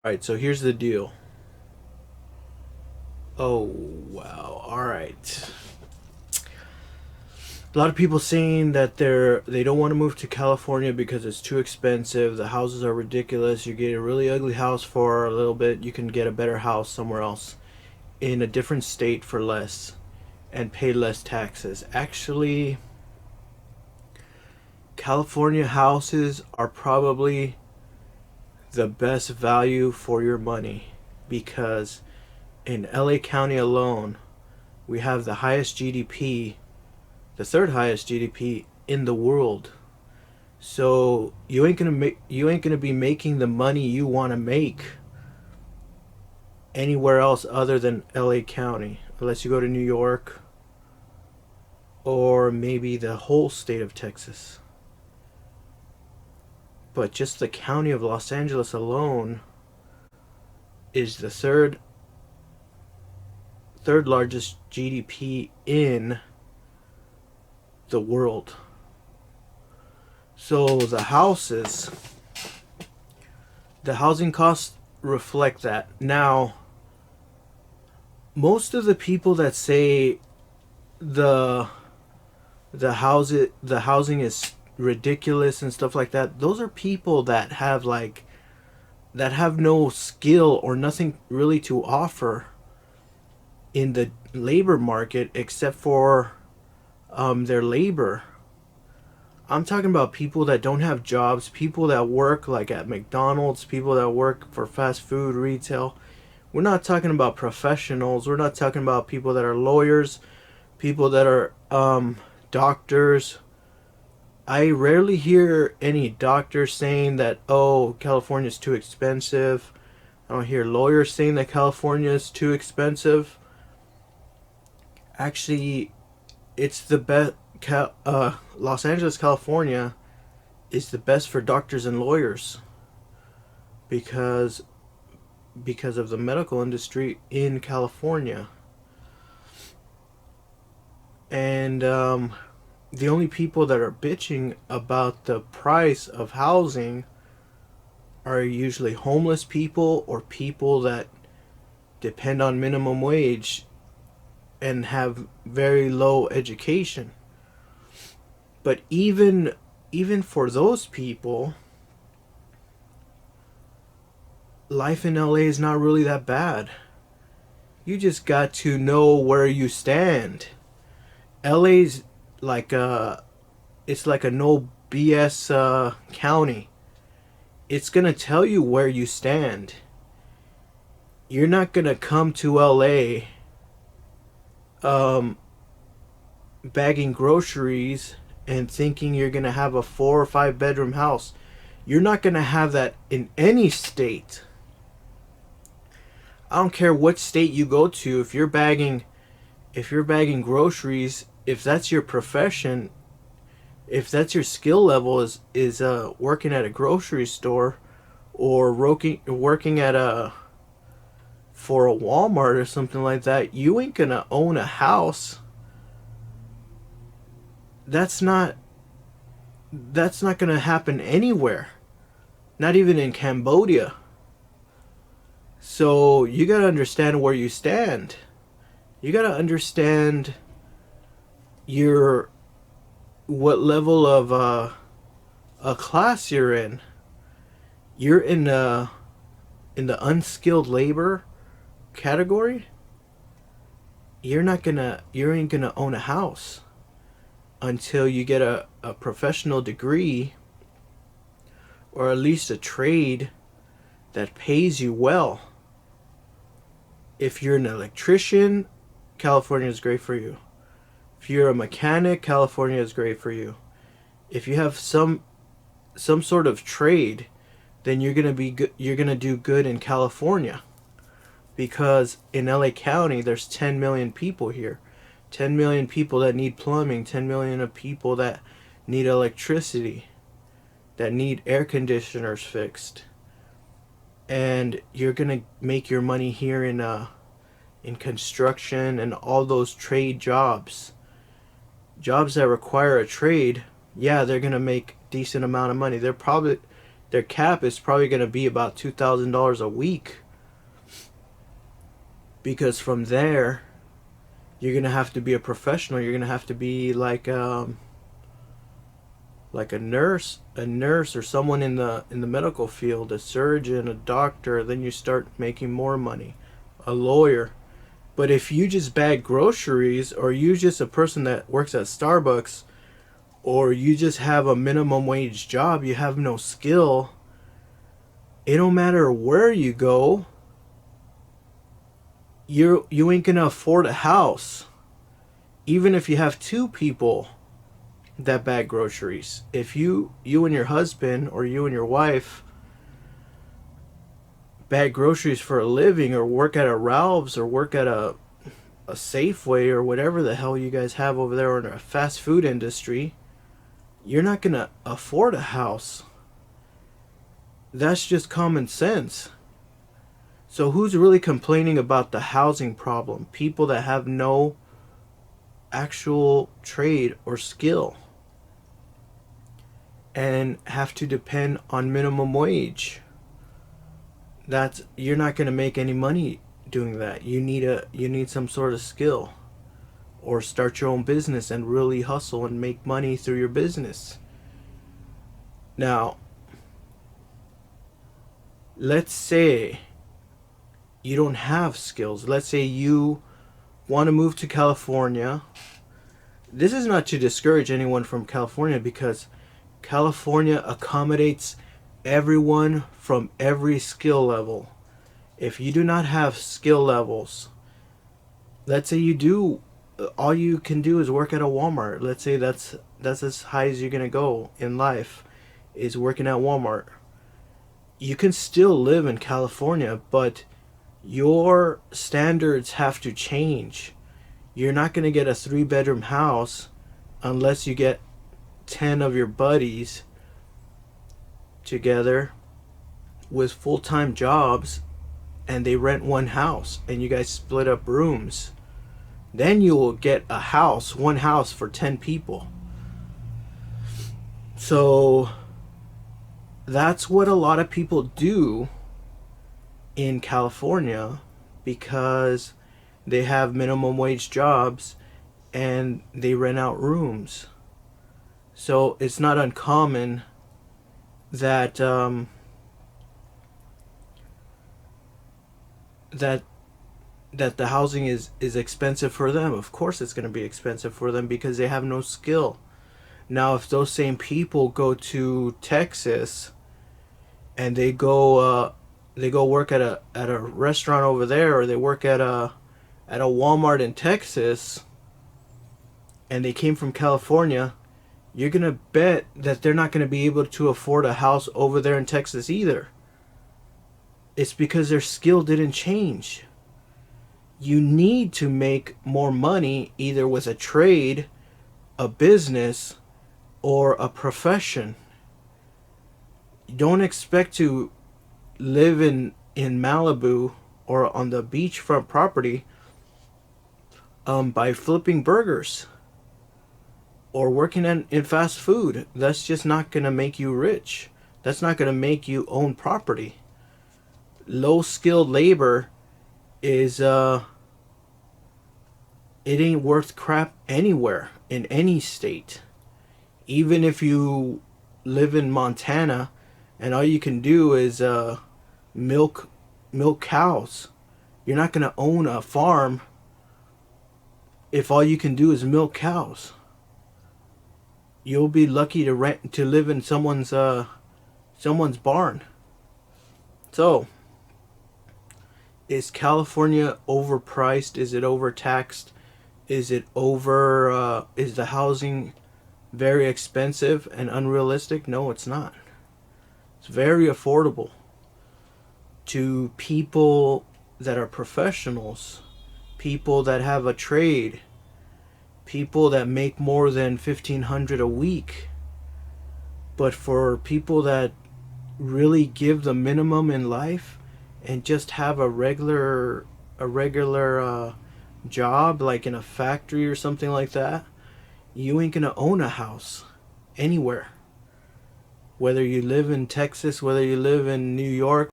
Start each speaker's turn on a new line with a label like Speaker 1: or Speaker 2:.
Speaker 1: Alright, so here's the deal. Oh, wow. Alright. A lot of people saying that they don't want to move to California because it's too expensive. The houses are ridiculous. You get a really ugly house for a little bit. You can get a better house somewhere else in a different state for less and pay less taxes. Actually, California houses are probably the best value for your money because in LA County alone, we have the highest GDP, the third highest GDP in the world. So you ain't gonna be making the money you want to make anywhere else other than LA County, unless you go to New York or maybe the whole state of Texas. But just the county of Los Angeles alone is the third largest GDP in the world. So the housing costs reflect that. Now, most of the people that say the the housing is ridiculous and stuff like that, those are people that have no skill or nothing really to offer in the labor market except for their labor. I'm talking about people that don't have jobs, people that work like at McDonald's, people that work for fast food retail. We're not talking about professionals. We're not talking about people that are lawyers, people that are doctors. I rarely hear any doctors saying that, oh, California's too expensive. I don't hear lawyers saying that California is too expensive. Actually, it's the best. Los Angeles, California is the best for doctors and lawyers because of the medical industry in California. And the only people that are bitching about the price of housing are usually homeless people or people that depend on minimum wage and have very low education. But even for those people, life in LA is not really that bad. You just got to know where you stand. LA's like it's like a no BS county. It's gonna tell you where you stand. You're not gonna come to LA um, bagging groceries and thinking you're gonna have a 4 or 5 bedroom house. You're not gonna have that in any state. I don't care what state you go to. If you're bagging groceries, if that's your profession, if that's your skill level is working at a grocery store or working at a for a Walmart or something like that, you ain't gonna own a house. That's not that's not gonna happen anywhere. Not even in Cambodia. So you gotta understand where you stand. You gotta understand your what level of a class you're in. You're in the unskilled labor category. You ain't gonna own a house until you get a professional degree or at least a trade that pays you well. If you're an electrician, California is great for you. If you're a mechanic, California is great for you. If you have some sort of trade, then you're gonna do good in California because in LA County there's 10 million people here. 10 million people that need plumbing, 10 million of people that need electricity, that need air conditioners fixed. And you're going to make your money here in construction and all those trade jobs. Jobs that require a trade, yeah, they're going to make decent amount of money. They're probably their cap is probably going to be about $2,000 a week, because from there you're going to have to be a professional. You're going to have to be like a nurse or someone in the medical field, a surgeon, a doctor. Then you start making more money, a lawyer. But if you just bag groceries, or you just a person that works at Starbucks, or you just have a minimum wage job, you have no skill, it don't matter where you go, you ain't gonna afford a house. Even if you have two people that bag groceries, if you and your husband, or you and your wife bag groceries for a living, or work at a Ralph's, or work at a Safeway, or whatever the hell you guys have over there in a fast food industry, you're not going to afford a house. That's just common sense. So who's really complaining about the housing problem? People that have no actual trade or skill and have to depend on minimum wage. You're not going to make any money doing that. You need some sort of skill, or start your own business and really hustle and make money through your business. Now, let's say you don't have skills. Let's say you want to move to California. This is not to discourage anyone from California, because California accommodates everyone from every skill level. If you do not have skill levels, let's say you do, all you can do is work at a Walmart. Let's say that's as high as you're going to go in life, is working at Walmart. You can still live in California, but your standards have to change. You're not going to get a 3-bedroom house unless you get 10 of your buddies together with full-time jobs, and they rent one house, and you guys split up rooms. Then you will get a house, one house for 10 people. So that's what a lot of people do in California, because they have minimum wage jobs and they rent out rooms. So it's not uncommon that that the housing is expensive for them. Of course it's going to be expensive for them, because they have no skill. Now, if those same people go to Texas and they go work at a restaurant over there, or they work at a Walmart in Texas, and they came from California, you're going to bet that they're not going to be able to afford a house over there in Texas either. It's because their skill didn't change. You need to make more money, either with a trade, a business, or a profession. You don't expect to live in Malibu or on the beachfront property by flipping burgers or working in fast food. That's just not going to make you rich. That's not going to make you own property. Low skilled labor is it ain't worth crap anywhere in any state. Even if you live in Montana and all you can do is milk cows, you're not going to own a farm if all you can do is milk cows. You'll be lucky to live in someone's barn. So, is California overpriced? Is it overtaxed? Is the housing very expensive and unrealistic? No, it's not. It's very affordable to people that are professionals, people that have a trade, people that make more than $1,500 a week. But for people that really give the minimum in life and just have a regular job, like in a factory or something like that, you ain't gonna own a house anywhere. Whether you live in Texas, whether you live in New York,